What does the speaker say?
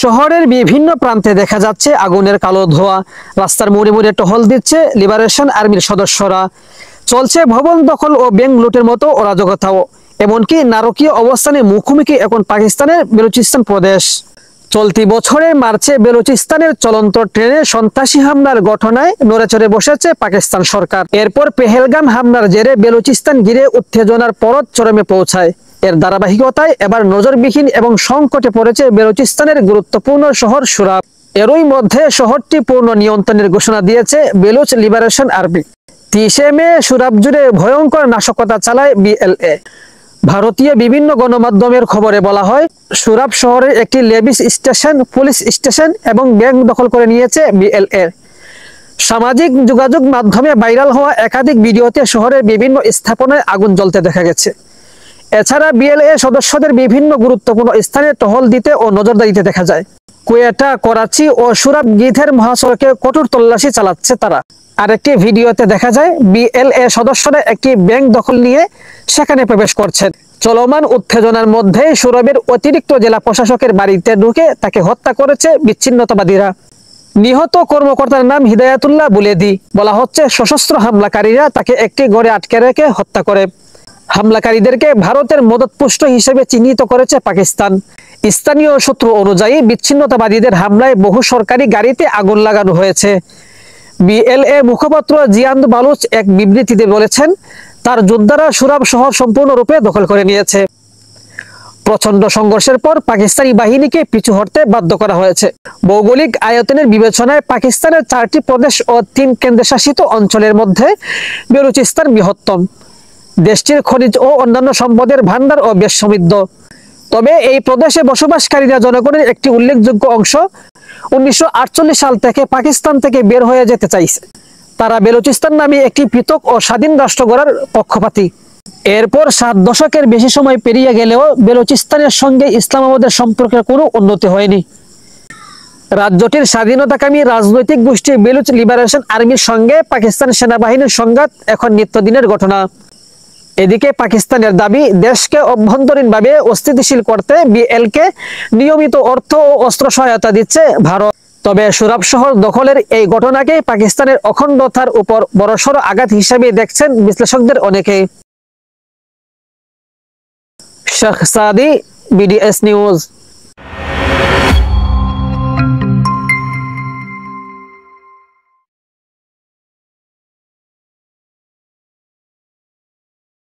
শহরের বিভিন্ন প্রান্তে দেখা যাচ্ছে আগুনের কালো ধোঁয়া। রাস্তার মোড়ে মোড়ে টহল দিচ্ছে লিবারেশন আর্মির সদস্যরা। চলছে ভবন দখল ও ব্যাংক লুটের মতো অরাজকতাও। এমনকি নারকীয় অবস্থানে মুখোমুখি এখন পাকিস্তানের বেলুচিস্তান প্রদেশ। চলতি বছরের মার্চে বেলুচিস্তানের চলন্ত ট্রেনে সন্ত্রাসী হামলার ঘটনায় নড়েচড়ে বসেছে পাকিস্তান সরকার। এরপর পেহেলগাম হামলার জেরে বেলুচিস্তান ঘিরে উত্তেজনার পরত চরমে পৌঁছায়। এর ধারাবাহিকতায় এবার নজরবিহীন এবং সংকটে পড়েছে বেলুচিস্তানের গুরুত্বপূর্ণ শহর সুরাব। এরই মধ্যে শহরটি পূর্ণ নিয়ন্ত্রণের ঘোষণা দিয়েছে বেলুচ লিবারেশন আর্মি। 30 মে সুরাব জুড়ে ভয়ঙ্কর নাশকতা চালায় বিএলএ। ভারতীয় বিভিন্ন গণমাধ্যমের খবরে বলা হয়, সুরাব শহরের একটি লেভিস স্টেশন, পুলিশ স্টেশন এবং ব্যাংক দখল করে নিয়েছে বিএলএ। সামাজিক যোগাযোগ মাধ্যমে ভাইরাল হওয়া একাধিক ভিডিওতে শহরের বিভিন্ন স্থাপনায় আগুন জ্বলতে দেখা গেছে। এছাড়া বিএলএ সদস্যদের বিভিন্ন গুরুত্বপূর্ণ স্থানে টহল দিতে ও নজরদারিতে দেখা যায়। কোয়েটা, করাচি ও সুরাব গিধের মহাসড়কে কঠোর তল্লাশি চালাচ্ছে তারা। আরেকটি ভিডিওতে দেখা যায় বিএলএ সদস্যরা একটি ব্যাংক দখল নিয়ে সেখানে প্রবেশ করছেন। চলমান উত্তেজনার মধ্যে সুরাবের অতিরিক্ত জেলা প্রশাসকের বাড়িতে ঢুকে তাকে হত্যা করেছে বিচ্ছিন্নতাবাদীরা। নিহত কর্মকর্তার নাম হিদায়াতুল্লাহ বুলেদি। বলা হচ্ছে সশস্ত্র হামলাকারীরা তাকে একটি ঘরে আটকে রেখে হত্যা করে। হামলাকারীদেরকে ভারতের মদতপুষ্ট হিসেবে চিহ্নিত করেছে পাকিস্তান। স্থানীয় সূত্র অনুযায়ী বিচ্ছিন্নতাবাদীদের হামলায় বহু সরকারি গাড়িতে আগুন লাগানো হয়েছে। বিএলএ মুখপাত্র জিয়ান্দ বালুচ এক বিবৃতিতে বলেছেন, তার যোদ্ধারা সুরাব শহর সম্পূর্ণরূপে দখল করে নিয়েছে। প্রচন্ড সংঘর্ষের পর পাকিস্তানি বাহিনীকে পিছু হটতে বাধ্য করা হয়েছে। ভৌগোলিক আয়তনের বিবেচনায় পাকিস্তানের 4টি প্রদেশ ও 3 কেন্দ্রশাসিত অঞ্চলের মধ্যে বেলুচিস্তান বৃহত্তম। দেশটির খনিজ ও অন্যান্য সম্পদের ভান্ডার ও বেশ সমৃদ্ধ। তবে এই প্রদেশে বসবাসকারীরা জনগণের একটি উল্লেখযোগ্য অংশ 1948 সাল থেকে পাকিস্তান থেকে বের হয়ে যেতে চাইছে। তারা বেলুচিস্তান নামে একটি পৃথক ও স্বাধীন রাষ্ট্র গড়ার পক্ষপাতী। এরপর 7 দশকের বেশি সময় পেরিয়ে গেলেও বেলুচিস্তানের সঙ্গে ইসলামাবাদের সম্পর্কের কোনো উন্নতি হয়নি। রাজ্যটির স্বাধীনতাকামী রাজনৈতিক গোষ্ঠী বেলুচ লিবারেশন আর্মির সঙ্গে পাকিস্তান সেনাবাহিনীর সংঘাত এখন নিত্যদিনের ঘটনা। এদিকে পাকিস্তানের দাবি, দেশকে অভ্যন্তরীণভাবে অস্থিতিশীল করতে বিএলকে নিয়মিত অর্থ ও অস্ত্র সহায়তা দিচ্ছে ভারত। তবে সুরাব শহর দখলের এই ঘটনাকে পাকিস্তানের অখণ্ডতার উপর বড়সড় আঘাত হিসেবে দেখছেন বিশ্লেষকদের অনেকে। শেখ সাদি, বিডিএস নিউজ।